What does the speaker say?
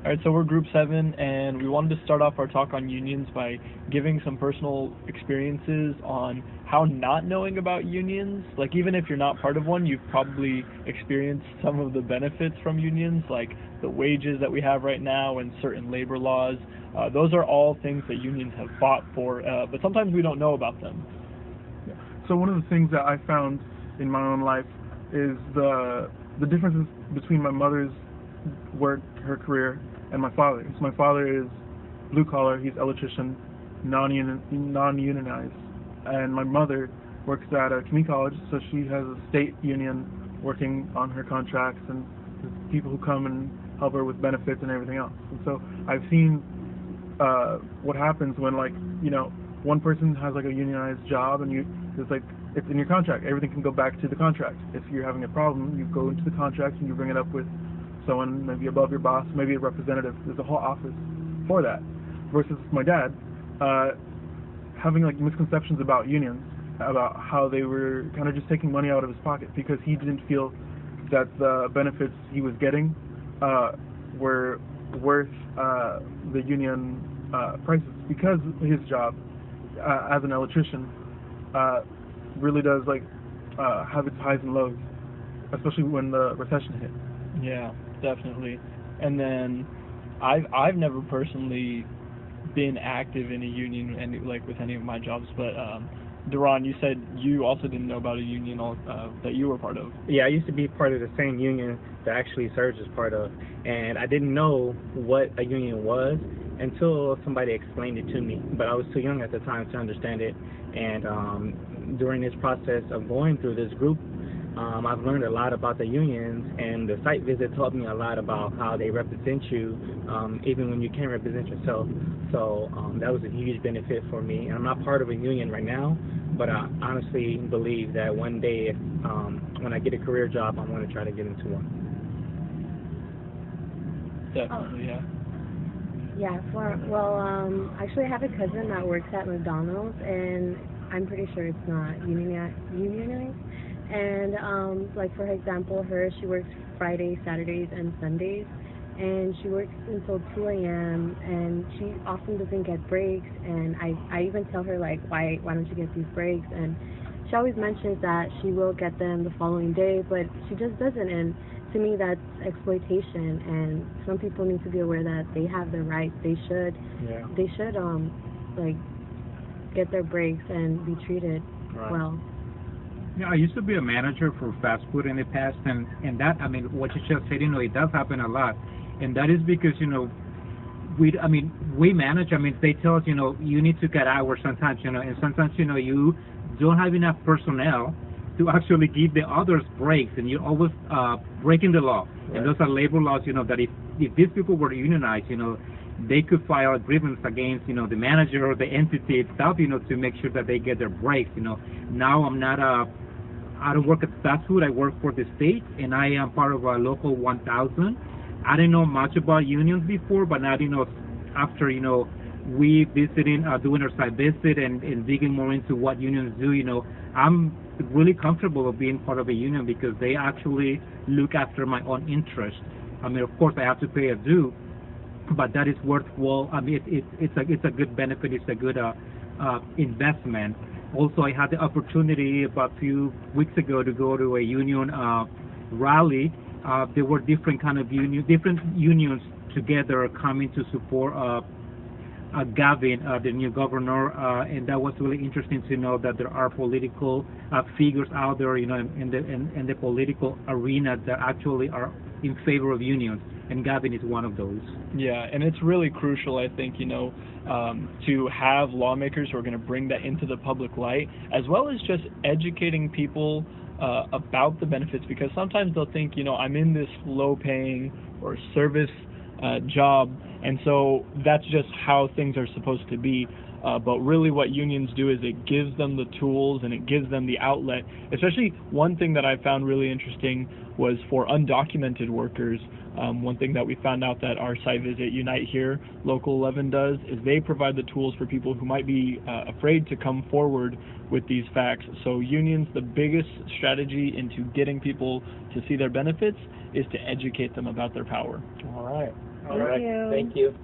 All right, so we're Group 7, and we wanted to start off our talk on unions by giving some personal experiences on how not knowing about unions, like even if you're not part of one, you've probably experienced some of the benefits from unions, like the wages that we have right now and certain labor laws. Those are all things that unions have fought for, but sometimes we don't know about them. Yeah. So one of the things that I found in my own life is the differences between my mother's work, her career, and my father's. My father is blue collar; he's electrician, non-unionized, and my mother works at a community college, so she has a state union working on her contracts and people who come and help her with benefits and everything else. And so I've seen what happens when, like, one person has like a unionized job and it's like it's in your contract. Everything can go back to the contract. If you're having a problem, you go into the contract and you bring it up with someone maybe above your boss, maybe a representative. There's a whole office for that. Versus my dad having like misconceptions about unions, about how they were kind of just taking money out of his pocket because he didn't feel that the benefits he was getting were worth the union prices, because his job as an electrician really does like have its highs and lows, especially when the recession hit. Yeah, definitely. And then I've never personally been active in a union and like with any of my jobs, but Duran, you said you also didn't know about a union that you were part of. Yeah, I used to be part of the same union that actually Surge is part of, and I didn't know what a union was until somebody explained it to me. But I was too young at the time to understand it, and during this process of going through this group, I've learned a lot about the unions, and the site visit taught me a lot about how they represent you, even when you can't represent yourself. So that was a huge benefit for me. And I'm not part of a union right now, but I honestly believe that one day, when I get a career job, I'm going to try to get into one. Definitely, yeah. Yeah, actually I have a cousin that works at McDonald's, and I'm pretty sure it's not unionized. And like for example, she works Fridays, Saturdays, and Sundays, and she works until 2 a.m. and she often doesn't get breaks. And I even tell her like, why don't you get these breaks? And she always mentions that she will get them the following day, but she just doesn't. And to me, that's exploitation. And some people need to be aware that they have the rights. They should like get their breaks and be treated well. Yeah, I used to be a manager for fast food in the past, and that, I mean, what you just said, it does happen a lot, and that is because, we manage, they tell us, you need to get hours sometimes, and sometimes, you don't have enough personnel to actually give the others breaks, and you're always breaking the law, right. And those are labor laws, that if these people were unionized, they could file a grievance against, the manager or the entity itself, to make sure that they get their breaks. Now I don't work at fast food. I work for the state, and I am part of a local 1000. I didn't know much about unions before, but now, after, we visiting, doing our site visit and digging more into what unions do, I'm really comfortable with being part of a union because they actually look after my own interest. Of course, I have to pay a due, but that is worthwhile. It's a good benefit. It's a good investment. Also, I had the opportunity about a few weeks ago to go to a union rally. There were different unions together coming to support Gavin, the new governor, and that was really interesting to know that there are political figures out there, in the political arena that actually are in favor of unions, and Gavin is one of those. Yeah, and it's really crucial, I think, to have lawmakers who are going to bring that into the public light, as well as just educating people about the benefits, because sometimes they'll think, I'm in this low-paying or service job, and so that's just how things are supposed to be. But really what unions do is it gives them the tools and it gives them the outlet. Especially one thing that I found really interesting was for undocumented workers. One thing that we found out that our site visit Unite Here Local 11 does is they provide the tools for people who might be afraid to come forward with these facts. So unions, the biggest strategy into getting people to see their benefits is to educate them about their power. All right. All right. you. Thank you.